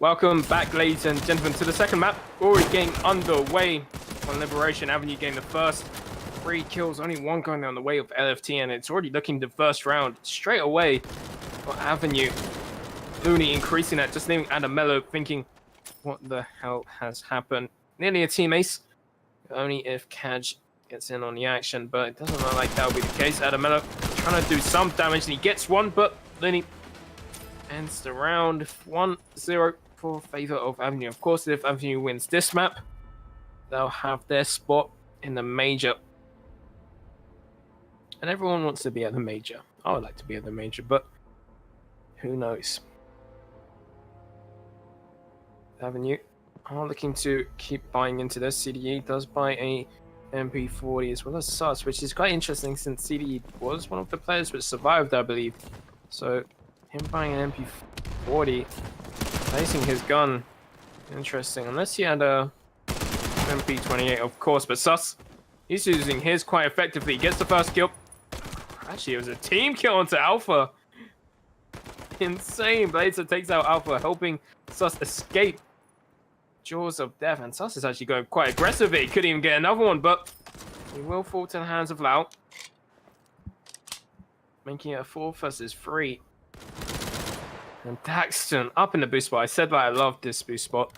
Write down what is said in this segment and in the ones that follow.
Welcome back, ladies and gentlemen, to the second map. Already getting underway on Liberation Avenue, getting the first 3 kills. Only one going down the way of LFT, and it's already looking the first round straight away for Avenue. Looney increasing that, just leaving Adamello thinking, what the hell has happened? Nearly a team ace, only if Kaj gets in on the action, but it doesn't look like that will be the case. Adamello trying to do some damage, and he gets one, but Looney ends the round 1-0 for favor of Avenue. Of course, if Avenue wins this map, they'll have their spot in the major. And everyone wants to be at the major. I would like to be at the major, but who knows? Avenue are looking to keep buying into this. CDE does buy a MP40 as well as SUS, which is quite interesting since CDE was one of the players which survived, I believe. So him buying an MP40, placing his gun, interesting. Unless he had a MP28, of course, but SUS, he's using his quite effectively. He gets the first kill. Actually, it was a team kill onto Alpha. Insane. Blazer takes out Alpha, helping SUS escape jaws of death. And SUS is actually going quite aggressively. He could even get another one, but he will fall to the hands of Lau, making it a 4 versus 3. And Daxton up in the boost spot. I said that I love this boost spot.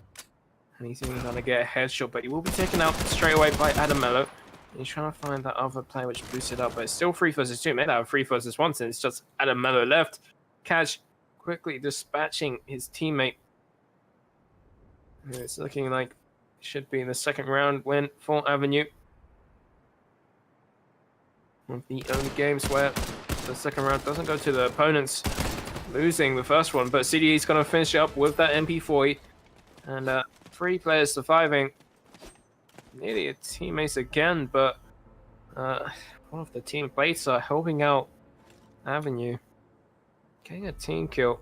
And he's even going to get a headshot, but he will be taken out straight away by Adamello. He's trying to find that other player which boosted up, but it's still 3 versus 2. Made out 3 versus 1 since it's just Adamello left. Kaj quickly dispatching his teammate. And it's looking like it should be the second round win for Avenue. One of the only games where the second round doesn't go to the opponents losing the first one, but CDE is going to finish it up with that MP40. And 3 players surviving. Nearly a teammate again, but one of the teammates are helping out Avenue. Getting a team kill.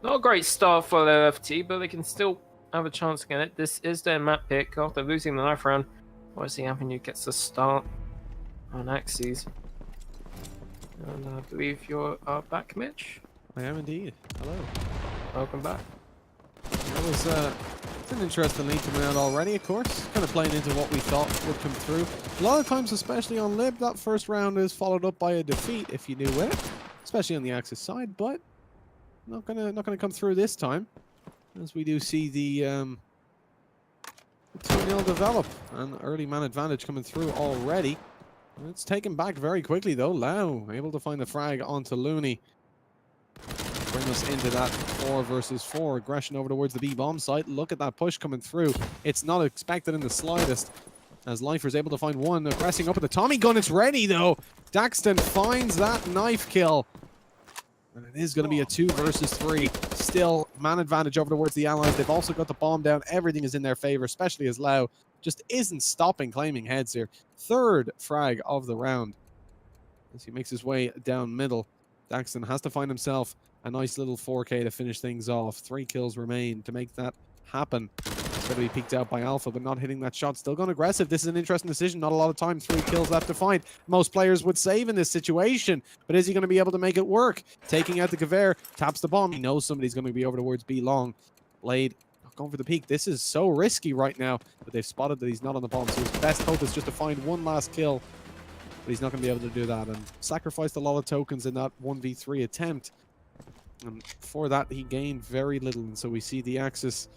Not a great start for the LFT, but they can still have a chance to get it. This is their map pick after losing the 9th round. Obviously, Avenue gets the start on Axes. And I believe you're back, Mitch. I am indeed. Hello. Welcome back. That was it's an interesting lead coming out already, of course. Kind of playing into what we thought would come through. A lot of times, especially on Lib, that first round is followed up by a defeat if you knew it, especially on the Axis side. But not gonna come through this time, as we do see the 2-0 develop, an early man advantage coming through already. It's taken back very quickly though. Lau able to find the frag onto Looney. Bring us into that 4 versus 4 aggression over towards the B bomb site. Look at that push coming through. It's not expected in the slightest, as Lifer's able to find one, aggressing up with the Tommy gun. It's ready though. Daxton finds that knife kill, and it is going to be a 2 versus 3. Still man advantage over towards the Allies. They've also got the bomb down. Everything is in their favor, especially as Lau just isn't stopping claiming heads here. 3rd frag of the round as he makes his way down middle. Daxton has to find himself a nice little 4K to finish things off. 3 kills remain to make that happen. It's going to be peeked out by Alpha, but not hitting that shot. Still going aggressive. This is an interesting decision. Not a lot of time. 3 kills left to find. Most players would save in this situation, but is he going to be able to make it work? Taking out the Qualifier, taps the bomb. He knows somebody's going to be over towards B long. Blade going for the peak. This is so risky right now, but they've spotted that he's not on the bomb, so his best hope is just to find one last kill. But he's not going to be able to do that, and sacrificed a lot of tokens in that 1v3 attempt. And for that, he gained very little, and so we see the Axis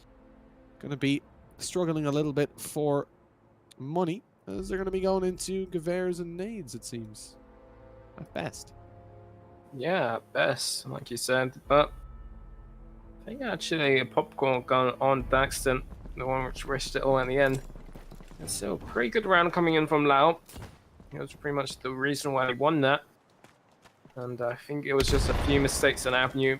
going to be struggling a little bit for money, as they're going to be going into Gavairs and nades, it seems, at best. Yeah, at best, like you said, but I think actually a popcorn gun on Daxton, the one which risked it all in the end. It's still a pretty good round coming in from Lau. It was pretty much the reason why they won that. And I think it was just a few mistakes on Avenue,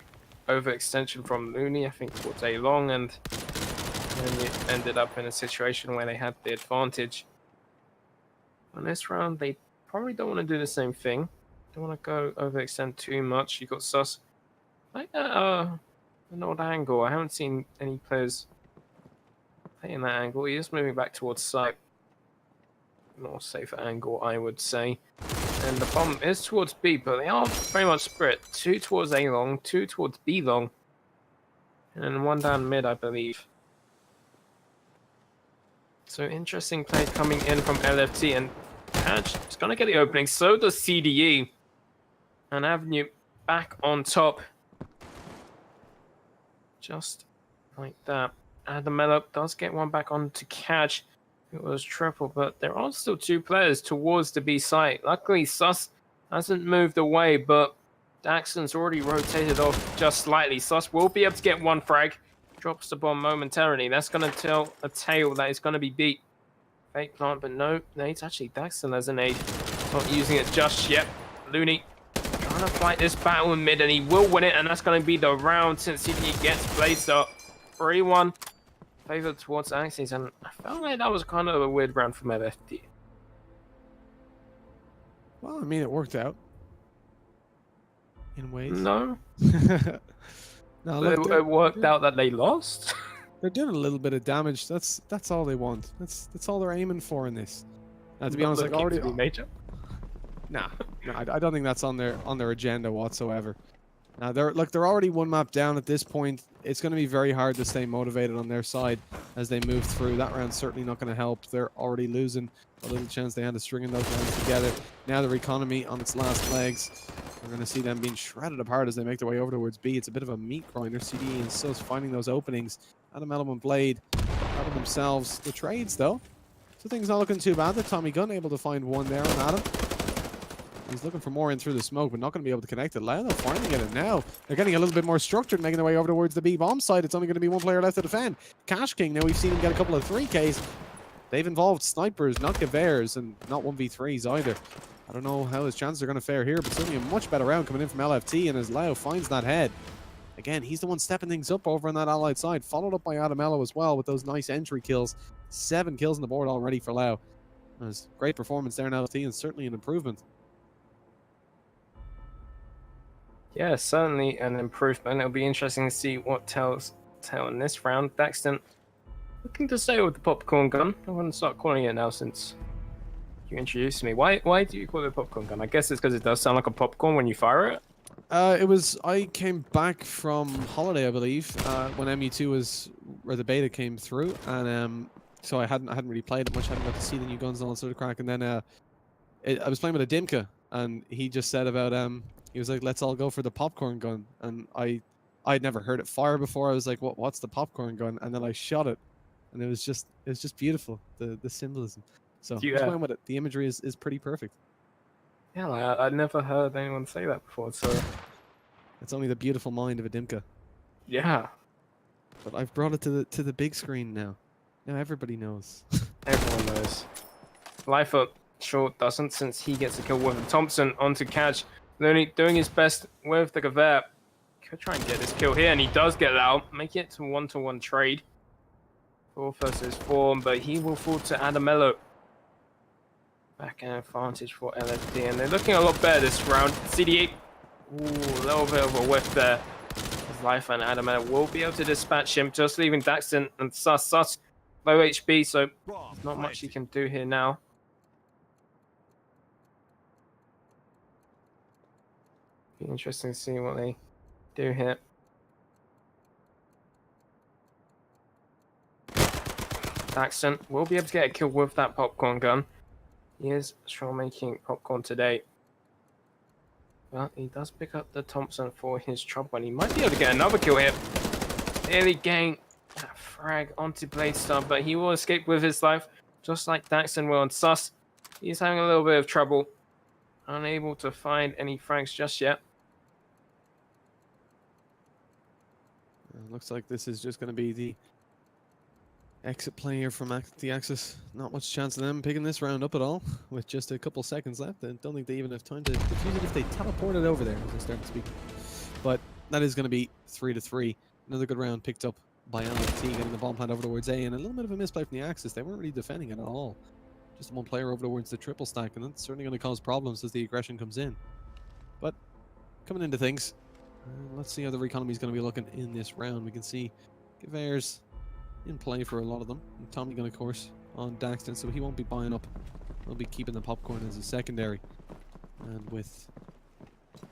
overextension from Looney, I think, towards A long, and then it ended up in a situation where they had the advantage. On this round, they probably don't want to do the same thing. Don't want to go overextend too much. You got SUS like an odd angle. I haven't seen any players playing that angle. He's just moving back towards site. More safer angle, I would say. And the bomb is towards B, but they are very much split. 2 towards A long, 2 towards B long. And one down mid, I believe. So interesting play coming in from LFT, and Patch is going to get the opening. So does CDE. And Avenue back on top. Just like that. Adamello does get one back on to catch. It was triple, but there are still two players towards the B site. Luckily, Sus hasn't moved away, but Daxton's already rotated off just slightly. Sus will be able to get one frag. Drops the bomb momentarily. That's going to tell a tale that it's going to be beat. Fake plant, but no, it's actually Daxton as an aid. Not using it just yet. Looney trying to fight this battle in mid, and he will win it, and that's going to be the round since he gets placed up. 3-1. Favored towards Axis, and I felt like that was kind of a weird round from LFT. Well, I mean, it worked out in ways. No, no, look, it worked out that they lost. They're doing a little bit of damage. That's all they want. That's all they're aiming for in this. Now, to be honest, like already major. Nah, I don't think that's on their agenda whatsoever. Now they're already one map down at this point. It's going to be very hard to stay motivated on their side as they move through. That round's certainly not going to help. They're already losing a little chance they had to string those rounds together. Now their economy on its last legs. We're going to see them being shredded apart as they make their way over towards B. It's a bit of a meat grinder. CDE and Sus finding those openings. Adam Element Blade out of themselves. The trades though, so things not looking too bad. The Tommy Gun able to find one there on Adam. He's looking for more in through the smoke, but not going to be able to connect it. Lionel finally get it now. They're getting a little bit more structured, making their way over towards the B bomb side. It's only going to be one player left to defend. Cash King, now we've seen him get a couple of 3Ks. They've involved snipers, not Gewehr's, and not 1v3s either. I don't know how his chances are going to fare here, but certainly a much better round coming in from LFT, and as Lao finds that head. Again, he's the one stepping things up over on that allied side, followed up by Adamello as well with those nice entry kills. 7 kills on the board already for Lao. That's great performance there in LFT, and certainly an improvement. Yeah, certainly an improvement. It'll be interesting to see what tell in this round. Daxton looking to stay with the popcorn gun. I'm going to start calling it now since you introduced me. Why do you call it a popcorn gun? I guess it's because it does sound like a popcorn when you fire it. I came back from holiday, I believe, when MU2 was where the beta came through, and so I hadn't really played it much. I hadn't got to see the new guns and all that sort of crack. And then I was playing with a Dimka, and he just said about he was like, "Let's all go for the popcorn gun," and I'd never heard it fire before. I was like, "What's the popcorn gun?" And then I shot it, and it was just beautiful, the symbolism. So Yeah. just went with it. The imagery is pretty perfect. Yeah, I'd never heard anyone say that before. So It's only the beautiful mind of a Dimka. yeah, But I've brought it to the big screen now. Now everybody knows. everyone knows. Life up short doesn't, since he gets a kill with Thompson onto catch. Looney doing his best with the Gewehr. Could try and get this kill here, and he does get it out. Make it to 1-to-1 trade. 4 versus 4, but he will fall to Adamello. Back an advantage for LFD, and they're looking a lot better this round. CD8, ooh, a little bit of a whiff there. His Life and Adamello will be able to dispatch him, just leaving Daxton and Sus low HP, so there's not much he can do here now. Be interesting to see what they do here. Daxton will be able to get a kill with that popcorn gun. He is sure making popcorn today. But he does pick up the Thompson for his trouble, and he might be able to get another kill here. Nearly getting that frag onto Bladestar, but he will escape with his life, just like Daxton will on Sus. He's having a little bit of trouble. Unable to find any frags just yet. Looks like this is just going to be the exit player from the Axis. Not much chance of them picking this round up at all, with just a couple seconds left. I don't think they even have time to defuse it if they teleport it over there as I start to speak. But that is going to be 3-3. Another good round picked up by LFT, getting the bomb plant over towards A, and a little bit of a misplay from the Axis. They weren't really defending it at all. Just one player over towards the triple stack, and that's certainly going to cause problems as the aggression comes in. But coming into things, let's see how the economy is going to be looking in this round. We can see Gewehr's in play for a lot of them. And Tommy Gun, of course, on Daxton, so he won't be buying up. He'll be keeping the popcorn as a secondary. And with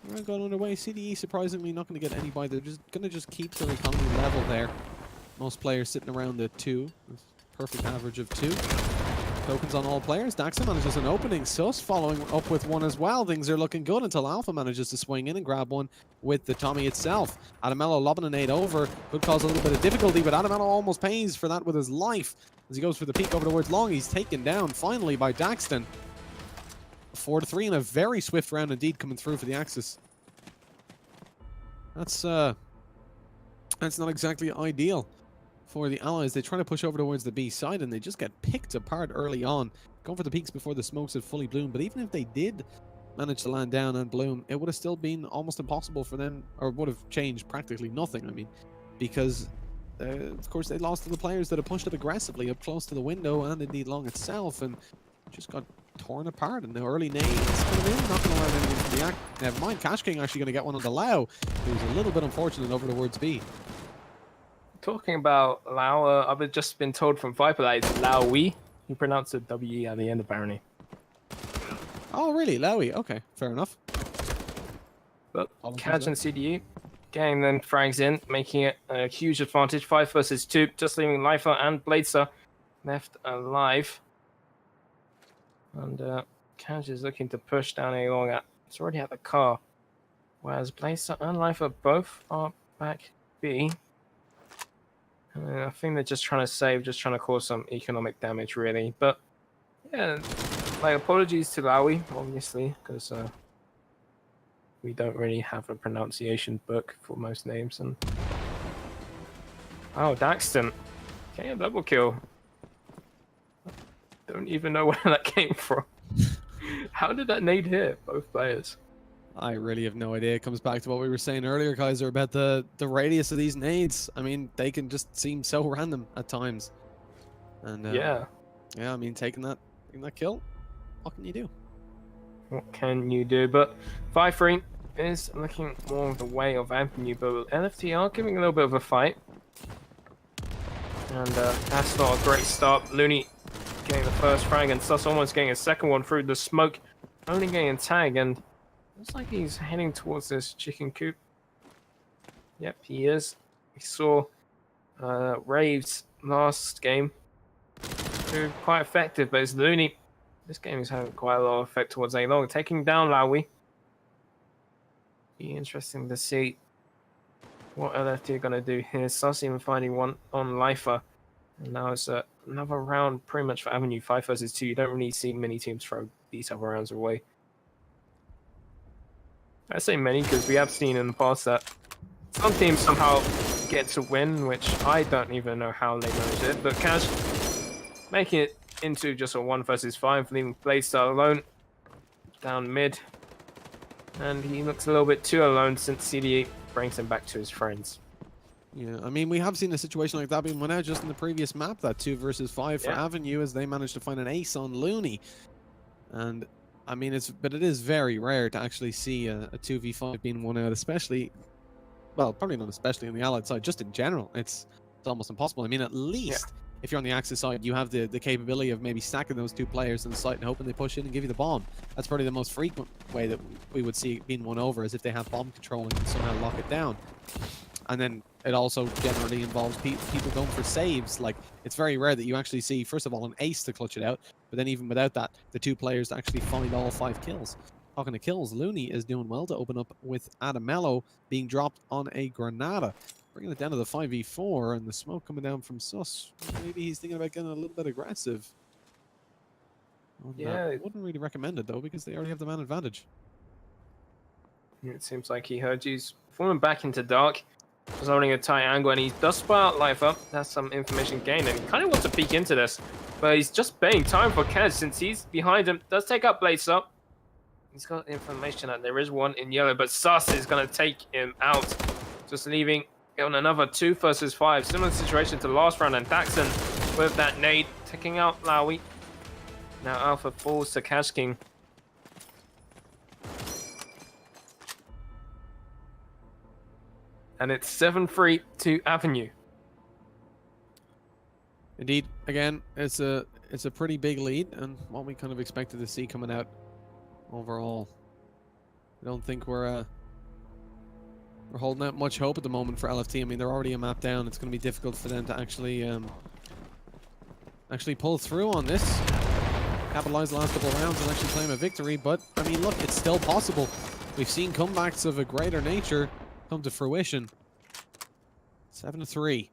Round going underway. CDE surprisingly not going to get any by. They're just going to keep their economy level there. Most players sitting around the 2. Perfect average of 2. Tokens on all players. Daxon manages an opening. Sus following up with one as well. Things are looking good until Alpha manages to swing in and grab one with the Tommy itself. Adamello lobbing a nade over. Could cause a little bit of difficulty, but Adamello almost pays for that with his life. As he goes for the peek over towards long, he's taken down finally by Daxton. 4-3 in a very swift round indeed coming through for the Axis. That's not exactly ideal for the Allies. They try to push over towards the B side and they just get picked apart early on. Going for the peaks before the smokes had fully bloomed. But even if they did manage to land down and bloom, it would have still been almost impossible for them, or would have changed practically nothing, I mean, because of course they lost to the players that have pushed it aggressively up close to the window and indeed long itself, and just got torn apart. And the early nades coming in, not going to learn anything from the act. Never mind, Cash King actually going to get one on the Lau, who's a little bit unfortunate over towards B. Talking about Lau, I've just been told from Viper that it's Laui. He pronounced it W at the end apparently. Oh really, Laui? Okay, fair enough. But Kaj and CDE getting them frags in, making it a huge advantage. 5 versus 2, just leaving Lifer and Blazer left alive. And Kaj is looking to push down A long. It's already at the car. Whereas Blazer and Lifer both are back B. I think they're just trying to save, just trying to cause some economic damage, really. But yeah, like apologies to Laui, obviously, because we don't really have a pronunciation book for most names. And oh, Daxton, getting a double kill. Don't even know where that came from. How did that nade hit both players? I really have no idea. It comes back to what we were saying earlier, Kaiser, about the radius of these nades. I mean, they can just seem so random at times. And yeah, I mean, taking that kill, what can you do? What can you do? But 5-3 is looking more of the way of Avenue, but LFT are giving a little bit of a fight. And that's not a great start. Looney getting the first frag, and Sus almost getting a second one through the smoke, only getting a tag, and looks like he's heading towards this chicken coop. Yep, he is. We saw Raves last game. They're quite effective, but it's Looney. This game is having quite a lot of effect towards A long, taking down Laui. Be interesting to see what LFT are going to do here. Sus even finding one on Lifer. And now it's another round pretty much for Avenue. 5 versus 2. You don't really see many teams throw these other rounds away. I say many because we have seen in the past that some teams somehow get to win, which I don't even know how they managed it. But Cash making it into just a 1 versus 5, leaving Blazer alone down mid. And he looks a little bit too alone since CDE brings him back to his friends. Yeah, I mean, we have seen a situation like that being won out just in the previous map, that 2 versus 5 for Avenue, as they managed to find an ace on Looney. And I mean, but it is very rare to actually see a 2v5 being won out, especially, well, probably not especially on the Allied side, just in general. It's almost impossible. I mean, at least if you're on the Axis side, you have the capability of maybe stacking those 2 players in the site and hoping they push in and give you the bomb. That's probably the most frequent way that we would see it being won over, is if they have bomb control and can somehow lock it down. And then it also generally involves people going for saves. Like, it's very rare that you actually see, first of all, an ace to clutch it out, but then even without that, the 2 players actually find all 5 kills. Talking to kills, Looney is doing well to open up with Adamello being dropped on a Granada. Bringing it down to the 5v4, and the smoke coming down from Sus. Maybe he's thinking about getting a little bit aggressive. Yeah. I wouldn't really recommend it, though, because they already have the man advantage. It seems like he heard you. He's falling back into dark. He's holding a tight angle, and he does spot life up. That's some information gained, and he kind of wants to peek into this. But he's just buying time for Kez, since he's behind him. Does take up Blaze up. He's got information that there is one in yellow, but Sus is going to take him out. Just leaving on another 2 versus 5. Similar situation to the last round, and Daxon with that nade, taking out Laui. Now Alpha falls to Cash King. And it's 7-3 to Avenue. Indeed, again, it's a pretty big lead, and what we kind of expected to see coming out overall. I don't think we're holding out much hope at the moment for LFT. I mean, they're already a map down. It's going to be difficult for them to actually pull through on this, capitalize the last couple of rounds and actually claim a victory. But I mean, look, it's still possible. We've seen comebacks of a greater nature come to fruition. 7-3.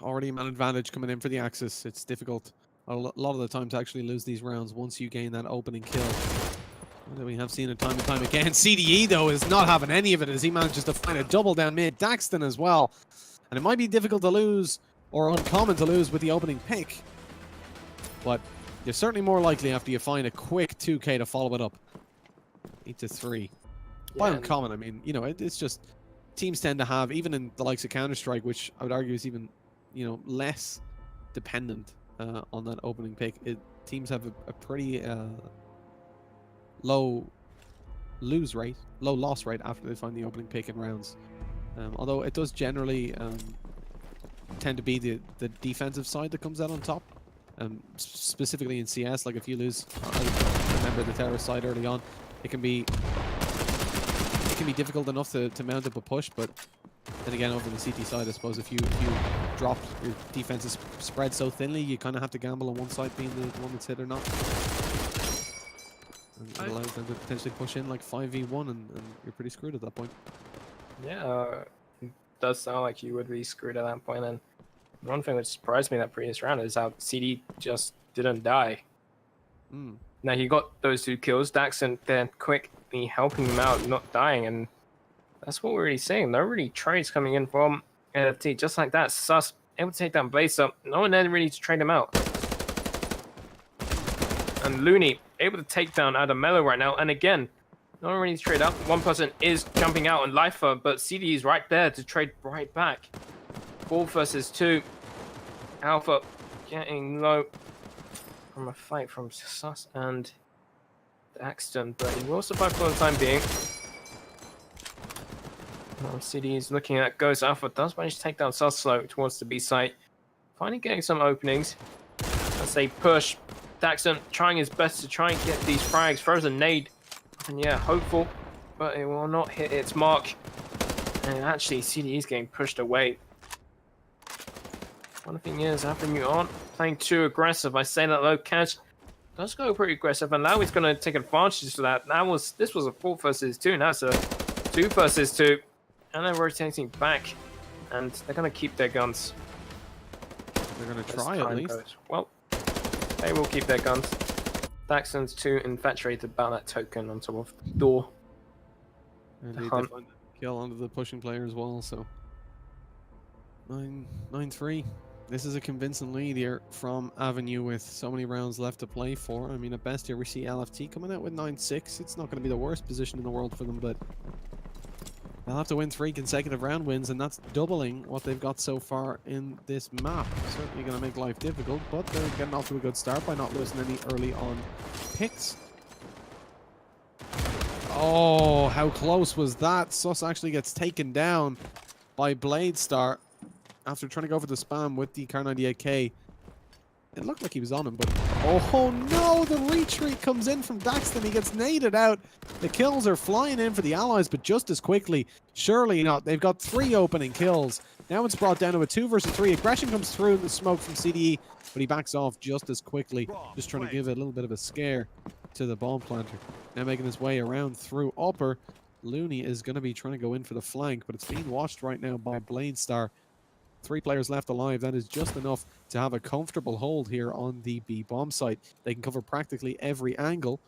Already a man advantage coming in for the Axis. It's difficult a lot of the time to actually lose these rounds once you gain that opening kill. And we have seen it time and time again. CDE, though, is not having any of it as he manages to find a double down mid. Daxton as well. And it might be difficult to lose, or uncommon to lose, with the opening pick. But you're certainly more likely after you find a quick 2K to follow it up. 8-3. By uncommon, I mean, you know, it's just teams tend to have, even in the likes of Counter-Strike, which I would argue is even, you know, less dependent on that opening pick. Teams have a pretty low loss rate after they find the opening pick in rounds. Although it does generally tend to be the defensive side that comes out on top. Specifically in CS, like if you lose a member of the terrorist side early on, it can be difficult enough to mount up a push. But then again, over the CT side, I suppose if you drop, your defense is spread so thinly, you kind of have to gamble on one side being the one that's hit or not. And it allows them to potentially push in like 5v1, and you're pretty screwed at that point. Yeah, it does sound like you would be screwed at that point. And one thing that surprised me that previous round is how CD just didn't die. Now he got those 2 kills. Daxton then quickly helping him out, not dying, and that's what we're really seeing. There are really trades coming in from NFT just like that. Sus able to take down Blaze up. No one there really to trade him out. And Looney able to take down Adam Mello right now. And again, no one really to trade out. One person is jumping out on Lifer, but CD is right there to trade right back. 4 versus 2. Alpha getting low from a fight from Sus and Daxton, but he will survive for the time being. CD is looking at Ghost. Alpha does manage to take down Sus slow towards the B site. Finally getting some openings as they push. Daxton trying his best to try and get these frags. Throws a nade. And yeah, hopeful, but it will not hit its mark. And actually, CD is getting pushed away. One thing is, after you aren't playing too aggressive, I say that low catch does go pretty aggressive, and now he's going to take advantage of that. This was a 4 versus 2, now it's a 2 versus 2. And they're rotating back, and they're going to keep their guns. They're going to try at least. Well, they will keep their guns. Daxton's too infatuated about that token on top of the door. And they did find a kill onto the pushing player as well, so 9-3. This is a convincing lead here from Avenue with so many rounds left to play for. I mean, at best here we see LFT coming out with 9-6. It's not going to be the worst position in the world for them, but they'll have to win 3 consecutive round wins, and that's doubling what they've got so far in this map. Certainly going to make life difficult, but they're getting off to a good start by not losing any early on picks. Oh, how close was that? Sus actually gets taken down by Bladestar after trying to go for the spam with the Kar 98K. It looked like he was on him, but oh no, the retreat comes in from Daxton. He gets naded out. The kills are flying in for the allies, but just as quickly. Surely not. They've got 3 opening kills. Now it's brought down to a 2 versus 3. Aggression comes through the smoke from CDE, but he backs off just as quickly. Just trying to give it a little bit of a scare to the bomb planter. Now making his way around through upper. Looney is going to be trying to go in for the flank, but it's being watched right now by Bladestar. 3 players left alive. That is just enough to have a comfortable hold here on the B bomb site. They can cover practically every angle.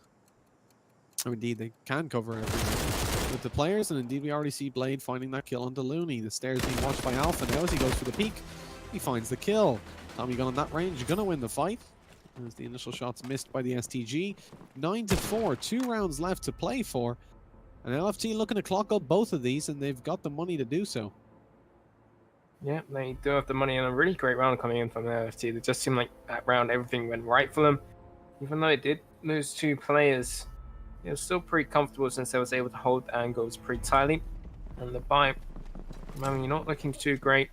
Oh, indeed, they can cover every angle with the players, and indeed we already see Blade finding that kill onto Looney. The stairs being watched by Alpha now as he goes for the peak. He finds the kill. Tommy gun on that range, gonna win the fight. As the initial shots missed by the STG. 9-4, 2 rounds left to play for. And LFT looking to clock up both of these, and they've got the money to do so. Yeah, they do have the money, and a really great round coming in from the LFT. It just seemed like that round everything went right for them. Even though it did lose 2 players, it was still pretty comfortable since they was able to hold the angles pretty tightly. And the buy, I mean, you're not looking too great.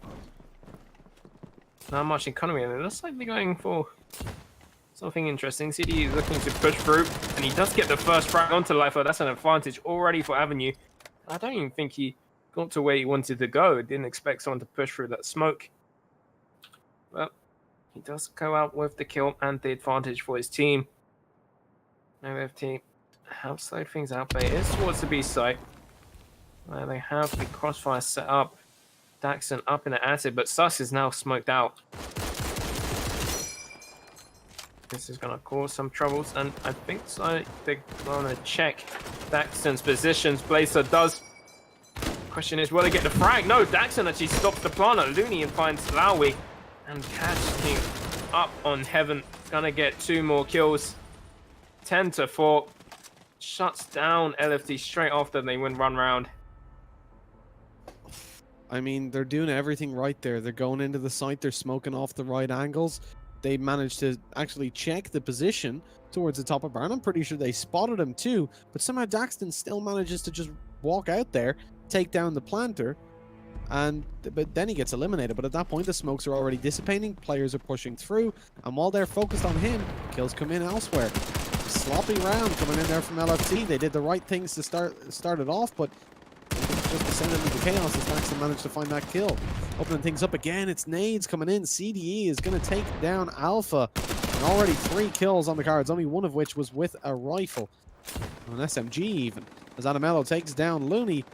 Not much economy, and it looks like they're going for Something interesting. CD is looking to push through, and he does get the first frag onto Lifer. That's an advantage already for Avenue. I don't even think he got to where he wanted to go. Didn't expect someone to push through that smoke. But he does go out with the kill and the advantage for his team. LFT have slowed things out, but it is towards the B site, where they have the crossfire set up. Daxon up in the attic, but Sus is now smoked out. This is going to cause some troubles, and I think so. They're going to check Daxon's positions. Blazer does. Question is, will they get the frag? No, Daxon actually stops the planter. Looney and finds Lowy, and catching up on Heaven. Gonna get 2 more kills. 10-4. Shuts down LFT straight after they win run round. I mean, they're doing everything right there. They're going into the site. They're smoking off the right angles. They managed to actually check the position towards the top of barn. I'm pretty sure they spotted him too, but somehow Daxton still manages to just walk out there, take down the planter, but then he gets eliminated. But at that point, the smokes are already dissipating. Players are pushing through, and while they're focused on him, kills come in elsewhere. Sloppy round coming in there from LFT. They did the right things to start it off, but just descended into chaos as Daxton managed to find that kill. Opening things up again, it's nades coming in. CDE is going to take down Alpha. And already 3 kills on the cards, only one of which was with a rifle. An SMG even. As Adamello takes down Looney.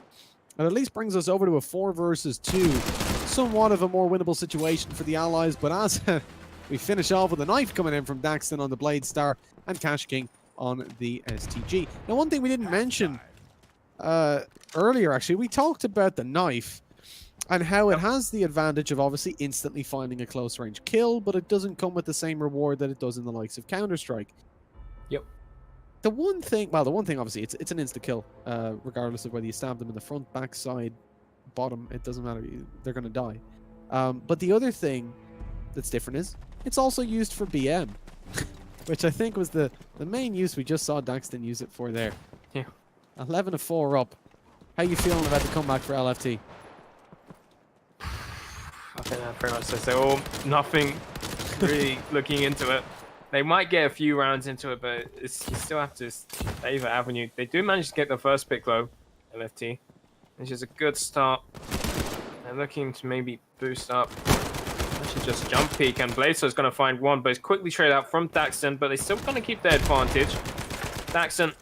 And at least brings us over to a 4 versus 2. Somewhat of a more winnable situation for the Allies, but as we finish off with a knife coming in from Daxton on the Blade Star and Cash King on the STG. Now, one thing we didn't mention earlier, actually, we talked about the knife and how it has the advantage of obviously instantly finding a close range kill, but it doesn't come with the same reward that it does in the likes of Counter-Strike. Yep. The one thing obviously it's an insta kill, regardless of whether you stab them in the front, back, side, bottom, it doesn't matter, they're going to die. But the other thing that's different is it's also used for BM, which I think was the main use we just saw Daxton use it for there. Yeah. 11-4 up. How you feeling about the comeback for LFT? I think that pretty much says it all. Nothing really looking into it. They might get a few rounds into it, but you still have to favor Avenue. They do manage to get the first pick though, LFT, which is a good start. They're looking to maybe boost up. Actually just jump peek, and Blazer is going to find one, but it's quickly traded out from Daxton, but they're still going to keep their advantage. Daxton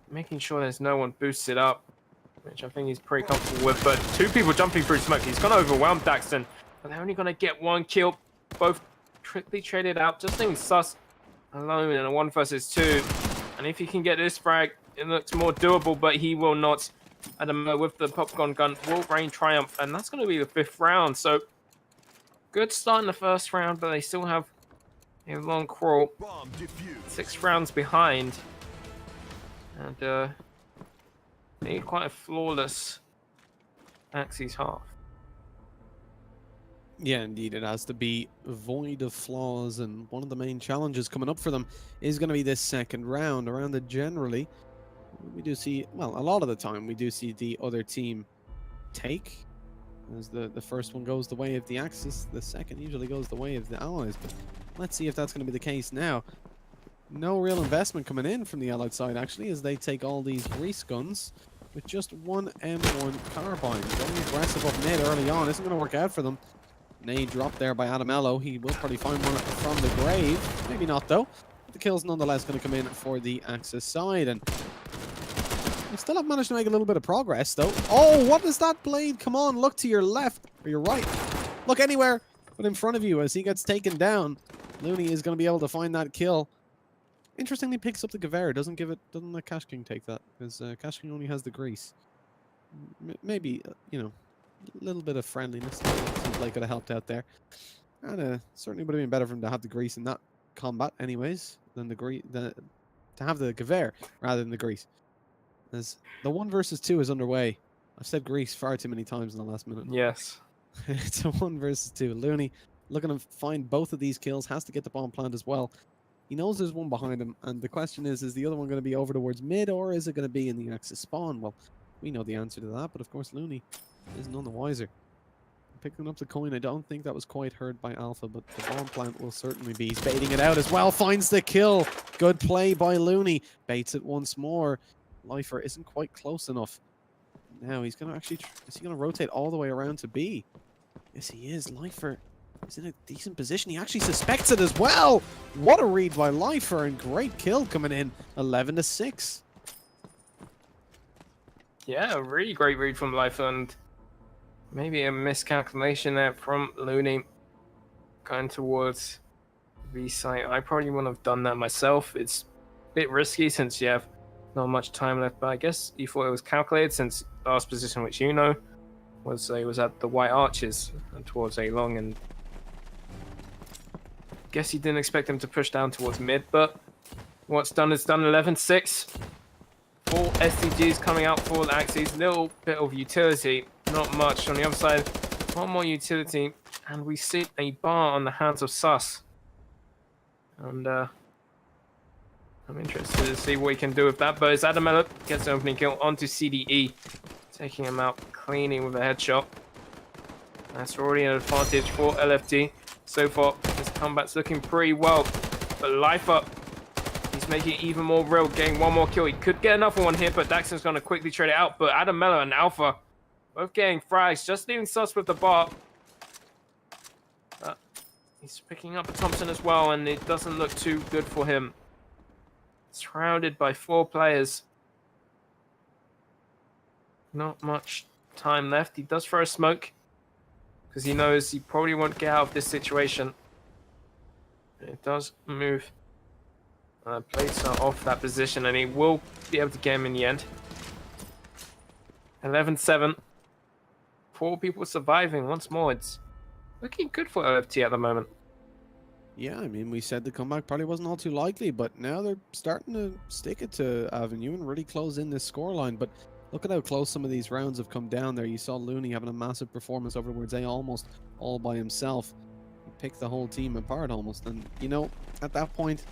making sure there's no one boosted up, which I think he's pretty comfortable with, but 2 people jumping through smoke. He's going to overwhelm Daxton, but they're only going to get 1 kill. Both quickly traded out, just leaving Sus alone in a 1 versus 2. And if he can get this frag, it looks more doable, but he will not. Adam with the popcorn gun will reign triumph, and that's going to be the 5th round. So good start in the first round, but they still have a long crawl. 6 rounds behind, and need quite a flawless Axie's half. Yeah, indeed, it has to be void of flaws, and one of the main challenges coming up for them is going to be this second round. Around it generally, we do see, well, a lot of the time, we do see the other team take. As the first one goes the way of the Axis, the second usually goes the way of the Allies. But let's see if that's going to be the case now. No real investment coming in from the Allied side, actually, as they take all these grease guns with just 1 M1 carbine. Going aggressive up mid early on isn't going to work out for them. Nade dropped there by Adamello. He will probably find one from the grave. Maybe not, though. The kill's nonetheless going to come in for the Axis side. And we still have managed to make a little bit of progress, though. Oh, what is that blade? Come on, look to your left or your right. Look anywhere but in front of you as he gets taken down. Looney is going to be able to find that kill. Interestingly, picks up the Gewehr. Doesn't let Cash King take that, because Cash King only has the grease. Maybe, you know, a little bit of friendliness. Seems like could have helped out there. And certainly would have been better for him to have the grease in that combat anyways, than to have the Gewehr rather than the grease. As the 1 versus 2 is underway. I've said grease far too many times in the last minute. Yes. It's a 1 versus 2. Looney looking to find both of these kills, has to get the bomb plant as well. He knows there's one behind him, and the question is the other one going to be over towards mid, or is it going to be in the Axis spawn? Well, we know the answer to that, but of course Looney is none the wiser. picking up the coin. I don't think that was quite heard by Alpha, but the bomb plant will certainly be. He's baiting it out as well. Finds the kill. Good play by Looney. Baits it once more. Lifer isn't quite close enough. Now he's going to actually... Is he going to rotate all the way around to B? Yes, he is. Lifer is in a decent position. He actually suspects it as well. What a read by Lifer, and great kill coming in. 11-6. Yeah, a really great read from Life, and maybe a miscalculation there from Looney going towards B site. I probably wouldn't have done that myself. It's a bit risky since you have not much time left, but I guess you thought it was calculated since last position, which you know, was at the white arches and towards A long, and guess you didn't expect him to push down towards mid, but what's done is done. 11-6. 4 STGs coming out for the Axes. Little bit of utility, not much. On the other side, one more utility, and we see a bar on the hands of Sus. And I'm interested to see what he can do with that. But as Adamello gets the opening kill onto CDE, taking him out cleanly with a headshot. That's already an advantage for LFT. So far, his comeback's looking pretty well. But Lifer, he's making it even more real, getting one more kill. He could get another one here, but Daxon's going to quickly trade it out. But Adamello and Alpha both getting frags, just leaving Sus with the bar. He's picking up Thompson as well, and it doesn't look too good for him. Surrounded by 4 players. Not much time left. He does throw a smoke, because he knows he probably won't get out of this situation. It does move. Plates are off that position, and he will be able to get him in the end. 11-7. 4 people surviving once more. It's looking good for LFT at the moment. Yeah, I mean, we said the comeback probably wasn't all too likely, but now they're starting to stick it to Avenue and really close in this scoreline. But look at how close some of these rounds have come down there. You saw Looney having a massive performance over towards A almost all by himself. He picked the whole team apart almost. And, you know, at that point,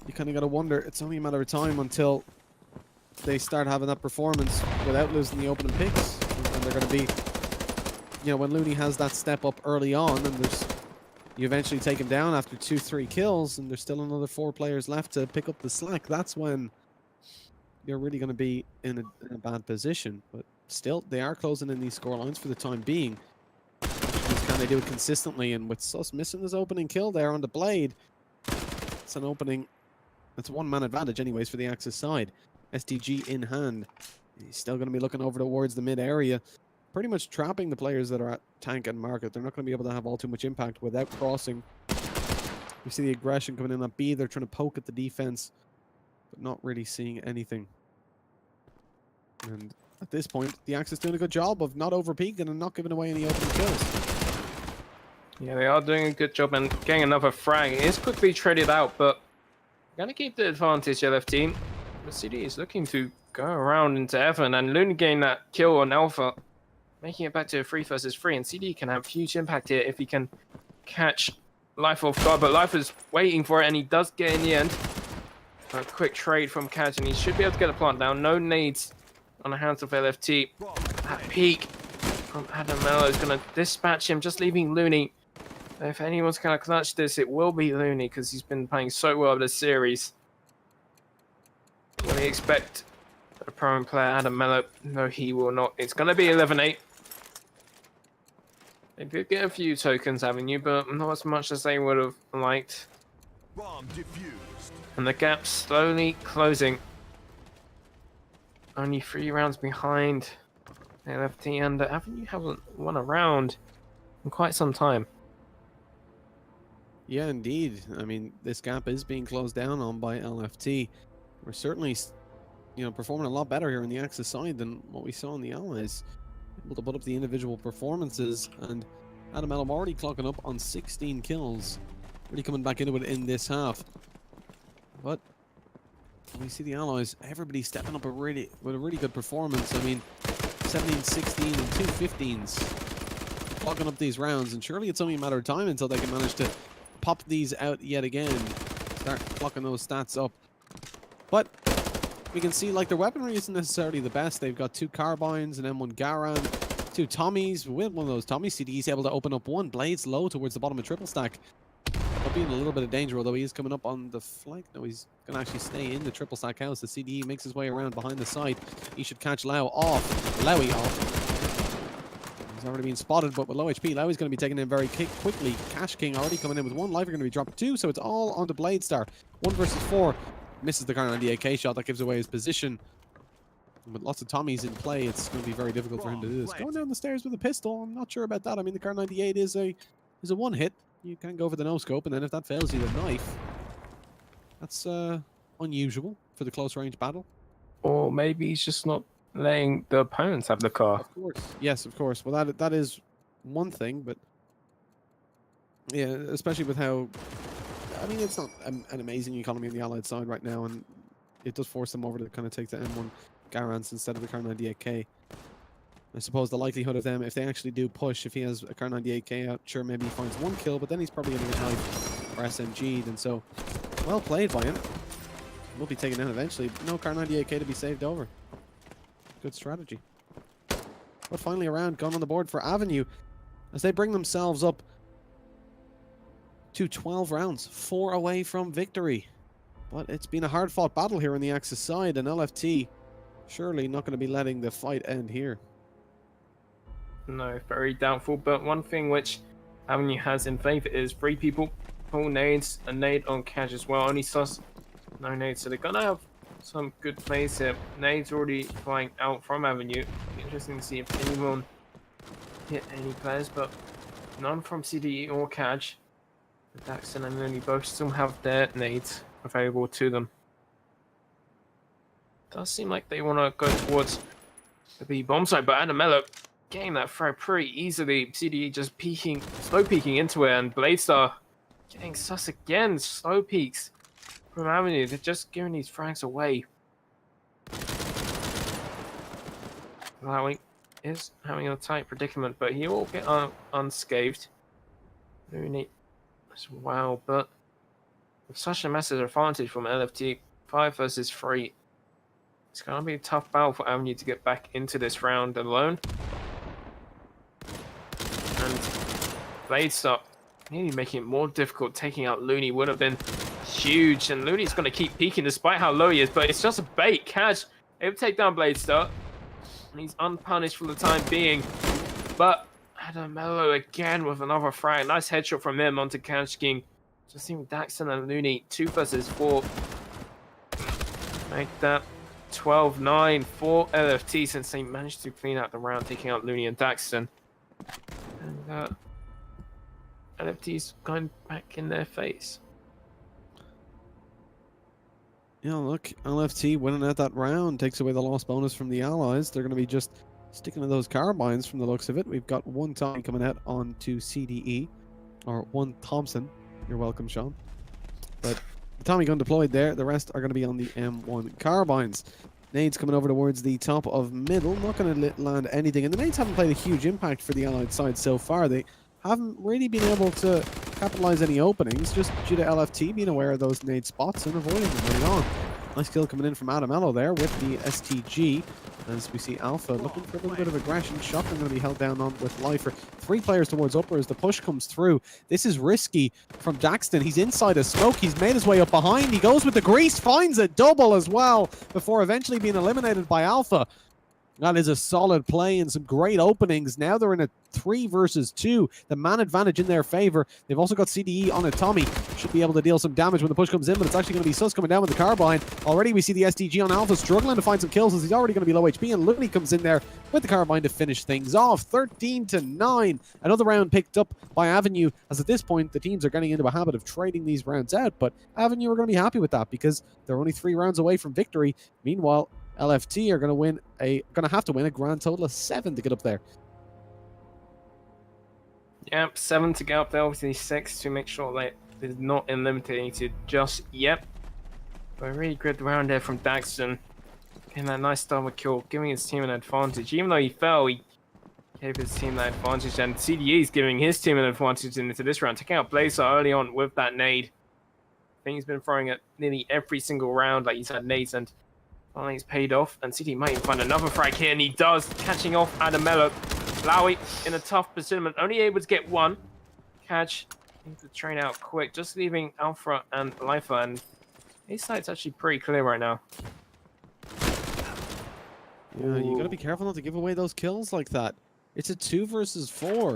you kind of got to wonder, it's only a matter of time until they start having that performance without losing the opening picks. And they're going to be, you know, when Looney has that step up early on, and you eventually take him down after 2-3 kills, and there's still another 4 players left to pick up the slack. That's when you're really going to be in a bad position. But still, they are closing in these scorelines for the time being. Can they do it consistently? And with Sus missing his opening kill there on the Blade, it's an opening. That's a 1-man advantage anyways for the Axis side. STG in hand. He's still going to be looking over towards the mid area, pretty much trapping the players that are at tank and market. They're not going to be able to have all too much impact without crossing. We see the aggression coming in at B. They're trying to poke at the defense, but not really seeing anything. And at this point, the Axis doing a good job of not over-peaking and not giving away any open kills. Yeah, they are doing a good job, and getting another frag. It is quickly traded out, but going to keep the advantage, LFT. The CD is looking to go around into Evan, and Looney getting that kill on Alpha, making it back to a 3 versus 3, and CD can have huge impact here if he can catch Life off guard, but Life is waiting for it, and he does get in the end. A quick trade from Catch, and he should be able to get the plant down. No nades on the hands of LFT. That peek from Adamello is going to dispatch him, just leaving Looney. If anyone's going to clutch this, it will be Looney, because he's been playing so well this series. Will he expect a prime player, Adamello? No, he will not. It's going to be 11-8. They did get a few tokens, Avenue, but not as much as they would have liked. Bomb defused. And the gap slowly closing. Only 3 rounds behind LFT, and Avenue haven't won a round in quite some time. Yeah, indeed. I mean, this gap is being closed down on by LFT. We're certainly, you know, performing a lot better here on the Axis side than what we saw in the Allies. Able to put up the individual performances, and Adamello already clocking up on 16 kills. Really coming back into it in this half. But we see the Allies, everybody stepping up with a really good performance. I mean, 17, 16, and 2 15s. Clocking up these rounds, and surely it's only a matter of time until they can manage to pop these out yet again. Start clocking those stats up. But we can see, like, their weaponry isn't necessarily the best. They've got 2 carbines, an M1 Garand, Two Tommies. With one of those Tommies, CDE's able to open up one. Blades low towards the bottom of triple stack. He'll be in a little bit of danger, although he is coming up on the flank. No, he's going to actually stay in the triple stack house. The CDE makes his way around behind the side. He should catch Lowy off. He's already been spotted, but with low HP, Lowy's going to be taken in very quickly. Cash King already coming in with one. Life are going to be dropped 2, so it's all on the Blade Star. 1 versus 4. Misses the Kar98K shot. That gives away his position. And with lots of Tommies in play, it's going to be very difficult for him to do this. Going down the stairs with a pistol, I'm not sure about that. I mean, the Kar98 is a one hit. You can go for the no-scope, and then if that fails you, the knife. That's unusual for the close-range battle. Or maybe he's just not letting the opponents have the car. Of course. Yes, of course. Well, that is one thing, but yeah, especially with how... I mean, it's not an amazing economy on the Allied side right now, and it does force them over to kind of take the M1 Garants instead of the Kar98K. I suppose the likelihood of them, if they actually do push, if he has a Kar98K out, sure, maybe he finds 1 kill, but then he's probably going to get knife or SMG'd, and so, well played by him. Will be taken down eventually. No Kar98K to be saved over. Good strategy. But finally a round gone on the board for Avenue as they bring themselves up to 12 rounds, 4 away from victory. But it's been a hard-fought battle here on the Axis side, and LFT surely not going to be letting the fight end here. No, very doubtful. But one thing which Avenue has in favor is 3 people, full nades, a nade on Cash as well. Only sus, no nades. So they're going to have some good plays here. Nades already flying out from Avenue. Interesting to see if anyone hit any players, but none from CDE or Cash. Daxton and Looney both still have their nades available to them. Does seem like they want to go towards the B bomb side, but Adamello getting that throw pretty easily. CDE just peeking, slow peeking into it, and Bladestar getting sus again. Slow peeks from Avenue. They're just giving these frags away. Lowy is having a tight predicament, but he will get unscathed. Looney as well, but with such a massive advantage from LFT, 5 versus 3, it's going to be a tough battle for Avenue to get back into this round alone. And Bladestar maybe making it more difficult. Taking out Looney would have been huge, and Looney's going to keep peeking despite how low he is, but it's just a bait. Cash able to take down Bladestar, and he's unpunished for the time being. But Adamello again with another frag. Nice headshot from him onto Cash King. Just seeing Daxton and Looney 2 versus 4. Make that 12-9 for LFT since they managed to clean out the round, taking out Looney and Daxton. And LFT's going back in their face. Yeah, look, LFT winning out that round takes away the loss bonus from the Allies. They're going to be just sticking to those carbines from the looks of it. We've got 1 Tommy coming out onto CDE, or 1 Thompson. You're welcome, Sean. But the Tommy gun deployed there. The rest are going to be on the M1 carbines. Nades coming over towards the top of middle. Not going to land anything. And the nades haven't played a huge impact for the Allied side so far. They haven't really been able to capitalize any openings, just due to LFT being aware of those nade spots and avoiding them early on. Nice kill coming in from Adamello there with the STG. As we see Alpha looking for a little bit of aggression. Shotgun going to be held down on with Lifer. 3 players towards upper as the push comes through. This is risky from Daxton. He's inside a smoke. He's made his way up behind. He goes with the grease, finds a double as well before eventually being eliminated by Alpha. That is a solid play and some great openings. Now they're in a 3 versus 2. The man advantage in their favor. They've also got CDE on a Tommy. Should be able to deal some damage when the push comes in, but it's actually going to be Sus coming down with the carbine. Already we see the SDG on Alpha struggling to find some kills as he's already going to be low HP, and Looney comes in there with the carbine to finish things off. 13-9. Another round picked up by Avenue, as at this point the teams are getting into a habit of trading these rounds out, but Avenue are going to be happy with that because they're only 3 rounds away from victory. Meanwhile, LFT are going to have to win a grand total of 7 to get up there. Yep, 7 to get up there, obviously 6 to make sure that they're not eliminated just yet. But a really good round there from Daxton. Getting that nice double kill, giving his team an advantage. Even though he fell, he gave his team that advantage, and CDE is giving his team an advantage into this round. Taking out Blazer early on with that nade. I think he's been throwing it nearly every single round, like he's had nades, and finally it's paid off. And CDE might even find another frag here, and he does, catching off Adamello. Lowy in a tough position, only able to get one. Catch needs to train out quick, just leaving Alpha and Lifer, and his side's actually pretty clear right now. Yeah, you gotta be careful not to give away those kills like that. It's a 2 versus 4.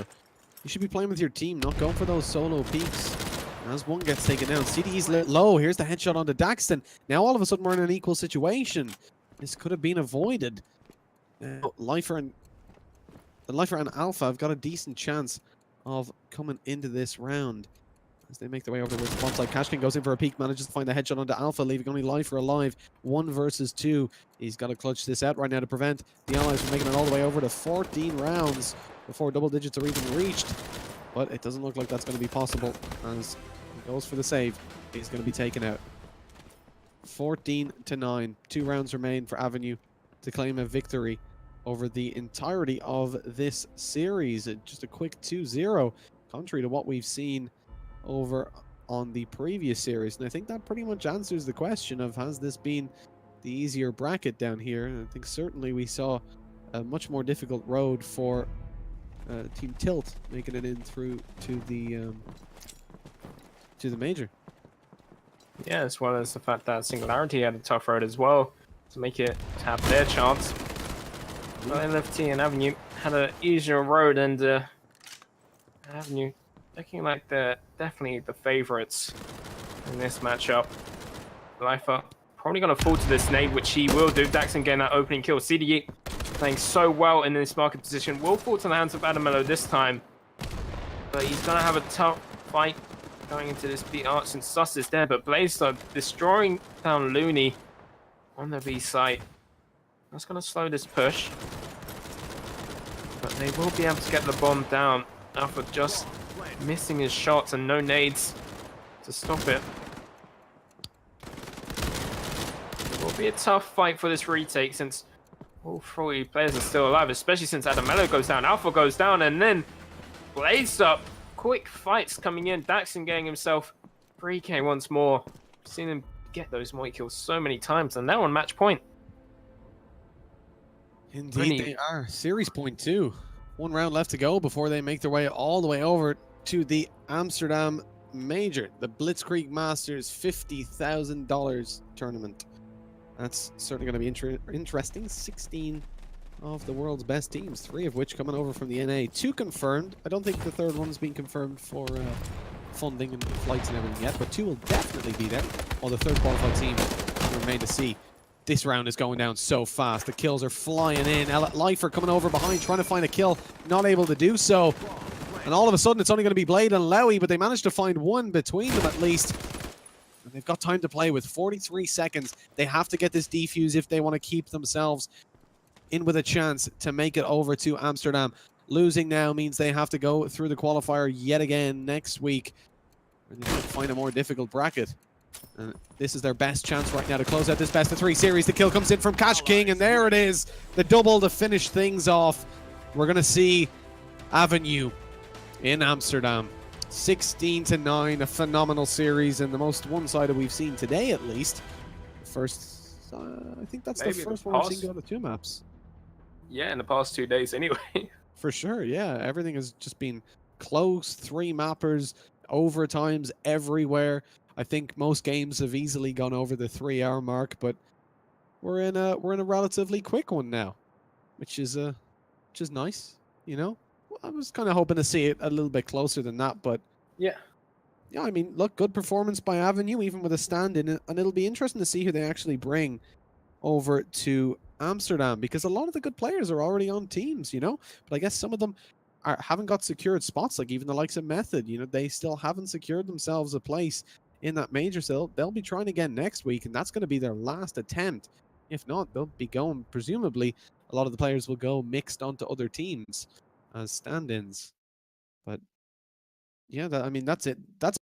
You should be playing with your team, not going for those solo peaks. As one gets taken down, CDE's lit low. Here's the headshot onto Daxton. Now all of a sudden we're in an equal situation. This could have been avoided. Now Lifer and Alpha have got a decent chance of coming into this round as they make their way over the spawn side. Kashkin goes in for a peek, manages to find the headshot onto Alpha, leaving only Lifer alive. 1 versus 2. He's got to clutch this out right now to prevent the Allies from making it all the way over to 14 rounds before double digits are even reached. But it doesn't look like that's going to be possible as he goes for the save. He's going to be taken out. 14-9. 2 rounds remain for Avenue to claim a victory over the entirety of this series. Just a quick 2-0, contrary to what we've seen over on the previous series. And I think that pretty much answers the question of, has this been the easier bracket down here? And I think certainly we saw a much more difficult road for Team Tilt making it in through to the major. Yeah, as well as the fact that Singularity had a tough road as well to make it have their chance. But LFT and Avenue had an easier road, and Avenue looking like they're definitely the favorites in this matchup. Lifer probably going to fall to this nade, which he will do. Daxton getting that opening kill. CDE playing so well in this market position. Will fall to the hands of Adamello this time. But he's going to have a tough fight going into this B Arch, and Sus is there. But Blazer destroying down Looney on the B site. That's going to slow this push. But they will be able to get the bomb down. Alpha just missing his shots and no nades to stop it. It will be a tough fight for this retake since all 3 players are still alive, especially since Adamello goes down, Alpha goes down, and then Blaze up. Quick fights coming in. Daxton getting himself 3k once more. Seen him get those Moy kills so many times, and now on match point. Indeed, they are. Series point 2. 1 round left to go before they make their way all the way over to the Amsterdam Major, the Blitzkrieg Masters $50,000 tournament. That's certainly going to be interesting. 16 of the world's best teams, 3 of which coming over from the NA. 2 confirmed. I don't think the 3rd one's been confirmed for funding and flights and everything yet, but 2 will definitely be there, while the 3rd qualified team will remain to see. This round is going down so fast. The kills are flying in. Lifer coming over behind, trying to find a kill, not able to do so. And all of a sudden, it's only going to be Blade and Lowy, but they managed to find one between them at least. And they've got time to play with 43 seconds. They have to get this defuse if they want to keep themselves in with a chance to make it over to Amsterdam. Losing now means they have to go through the qualifier yet again next week. And they have to find a more difficult bracket. And this is their best chance right now to close out this best of 3 series. The kill comes in from Cash King, and there it is. The double to finish things off. We're going to see Avenue in Amsterdam. 16-9, a phenomenal series, and the most one-sided we've seen today, at least. First, I think that's maybe the first one we've seen go to 2 maps. Yeah, in the past 2 days anyway. For sure, yeah. Everything has just been close, 3 mappers, overtimes everywhere. I think most games have easily gone over the 3-hour mark, but we're in a relatively quick one now, which is nice, you know. I was kind of hoping to see it a little bit closer than that, but yeah, I mean, look, good performance by Avenue, even with a stand-in, and it'll be interesting to see who they actually bring over to Amsterdam, because a lot of the good players are already on teams, you know, but I guess some of them haven't got secured spots, like even the likes of Method, you know, they still haven't secured themselves a place in that major, so they'll be trying again next week, and that's going to be their last attempt. If not, they'll be going, presumably, a lot of the players will go mixed onto other teams as stand-ins. But yeah, I mean, that's it. That's